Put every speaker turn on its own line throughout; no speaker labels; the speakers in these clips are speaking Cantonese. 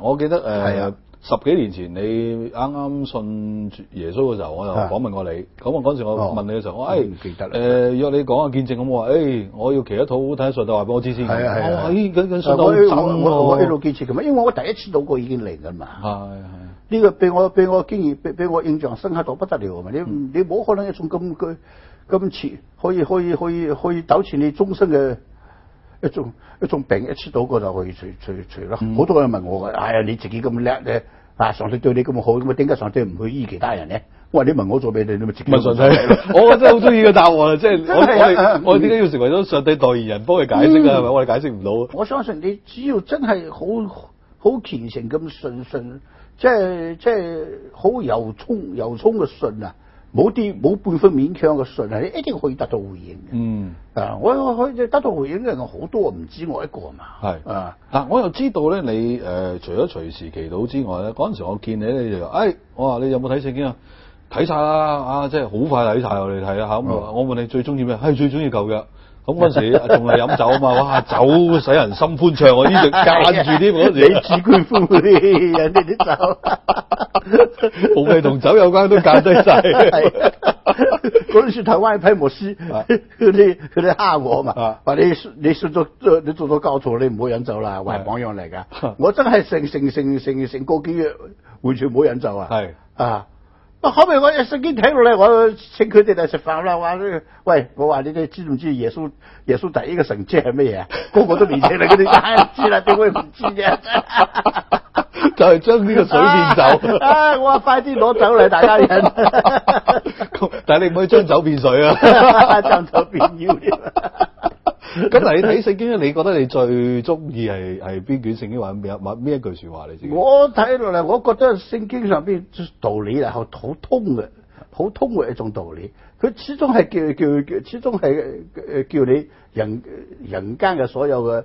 我記得10幾年前你啱啱信耶穌嘅時候，我就訪問過你。咁我嗰陣時我問你嘅時候，我
唔記得啦。
約你講下見證咁，我話我要祈一禱，睇下上帝話俾我知先。
係啊。
咁上帝好真喎。
我喺度見證㗎嘛，因為我第一次到過已經嚟㗎嘛。
係。
呢個俾我經驗，俾我印象深刻到不得了啊嘛！你冇可能一種咁似可以糾纏你終身嘅一種病，一次到過就可以除咯。好多人問我嘅，哎呀你自己咁叻嘅，上帝對你咁好，咁點解上帝唔去醫其他人咧？我話你問我做咩？你咪自己
問上帝。我真係好中意個答案啊！即係我點解要成為咗上帝代言人幫佢解釋啊？係咪？我哋解釋唔到。
我相信你只要真係好虔誠咁信，即係好由衷嘅信啊！冇半分勉強嘅信啊！你一定可以得到回應嘅。我可以得到回應嘅人好多，唔止我一個嘛。係
嗱，我又知道咧，你除咗隨時祈禱之外咧，嗰陣時我見你就我話你有冇睇聖經啊？睇晒啦，即係好快睇晒我哋睇啦嚇。咁我問你最中意咩？最中意舊約。咁嗰陣時仲係飲酒啊嘛，哇！酒使人心歡暢，我呢度間住添嗰陣時。
你自官夫人哋啲酒，
無謂同酒有關都間低晒。
嗰陣時台灣一批牧師，佢哋蝦我嘛，話你做咗教徒，你唔好飲酒啦，壞榜樣嚟㗎。我真係成個幾月完全冇飲酒啊。後尾我聖經睇落嚟，我請佢哋嚟食飯啦。話喂，我話你哋知唔知耶穌第一個神蹟係乜嘢啊？個個都年輕啦，佢哋梗係知啦，點會唔知啫？
就係將呢個水變酒。
我話快啲攞酒嚟，大家飲。
但係你唔可以將酒變水啊！
將酒變妖。
咁嗱，你睇聖經咧，你覺得你最中意係邊卷聖經或者邊一句説話你自己？我
睇落嚟，我覺得聖經上邊道理係好通嘅一種道理。佢始終係始終係叫你人間嘅所有嘅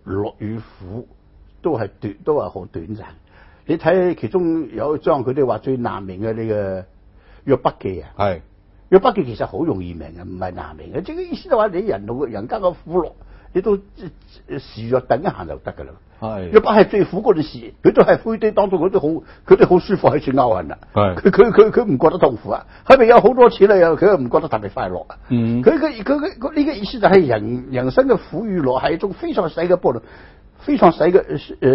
樂與苦都係好短暫。你睇其中有一章，佢哋話最難明嘅呢個約伯記啊。係。約伯記其實好容易明嘅，唔係難明嘅。即係意思就話你人間嘅苦樂，你都時若等一行就得㗎啦。係。約伯係最苦嗰啲事，佢都係灰堆當中，佢都好舒服喺處勾痕啦。係。佢唔覺得痛苦啊，係咪有好多錢啊？佢又唔覺得特別快樂啊。佢呢個意思就係人生嘅苦與樂係一種非常細嘅波動。非常細嘅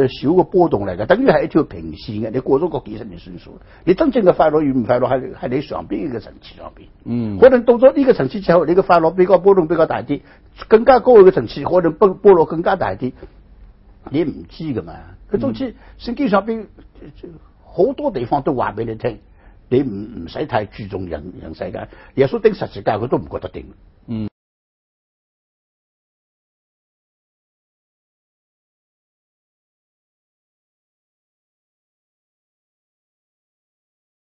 小嘅波動嚟嘅，等於係一條平線嘅。你過咗個幾十年算數。你真正嘅快樂與唔快樂係你上邊嘅層次上邊。可能到咗呢個層次之後，你嘅快樂比較波動比較大啲，更加高嘅層次可能波動更加大啲。你唔知噶嘛？佢總之聖經上邊好多地方都話俾你聽，你唔使太注重人世界。耶穌釘十字架佢都唔覺得點。